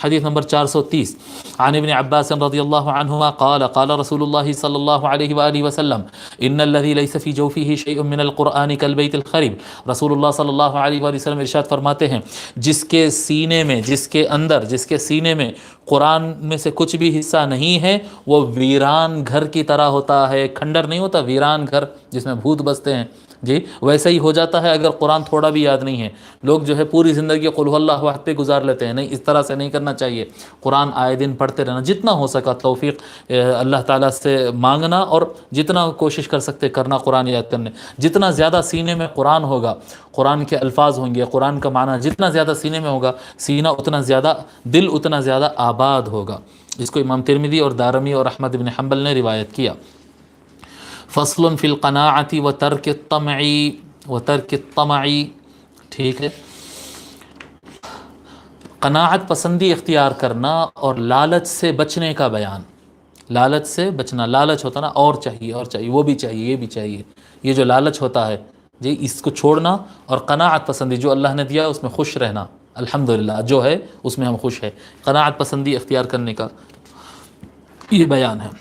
حدیث نمبر 430 عن ابن عباس رضی اللہ عنہما قال قال رسول اللہ صلی اللہ علیہ وآلہ وسلم ان الذي ليس في جوفه شيء من القرآن كالبيت الخرب۔ رسول اللہ صلی اللہ علیہ وآلہ وسلم ارشاد فرماتے ہیں جس کے سینے میں، جس کے اندر، جس کے سینے میں قرآن میں سے کچھ بھی حصہ نہیں ہے وہ ویران گھر کی طرح ہوتا ہے۔ کھنڈر نہیں ہوتا، ویران گھر جس میں بھوت بستے ہیں، جی ویسا ہی ہو جاتا ہے اگر قرآن تھوڑا بھی یاد نہیں ہے۔ لوگ جو ہے پوری زندگی قل هو اللہ احد پہ گزار لیتے ہیں، نہیں، اس طرح سے نہیں کرنا چاہیے۔ قرآن آئے دن پڑھتے رہنا، جتنا ہو سکا توفیق اللہ تعالیٰ سے مانگنا، اور جتنا کوشش کر سکتے کرنا قرآن یاد کرنے۔ جتنا زیادہ سینے میں قرآن ہوگا، قرآن کے الفاظ ہوں گے، قرآن کا معنی جتنا زیادہ سینے میں ہوگا، سینہ اتنا زیادہ، دل اتنا زیادہ آباد ہوگا۔ جس کو امام ترمذی اور دارمی اور احمد بن حنبل نے روایت کیا۔ فصل فی القناعۃ و ترک الطمع، ٹھیک ہے، قناعت پسندی اختیار کرنا اور لالچ سے بچنے کا بیان۔ لالچ سے بچنا، لالچ ہوتا نا اور چاہیے اور چاہیے، وہ بھی چاہیے یہ بھی چاہیے، یہ جو لالچ ہوتا ہے جی اس کو چھوڑنا، اور قناعت پسندی جو اللہ نے دیا اس میں خوش رہنا، الحمدللہ جو ہے اس میں ہم خوش ہیں، قناعت پسندی اختیار کرنے کا یہ بیان ہے۔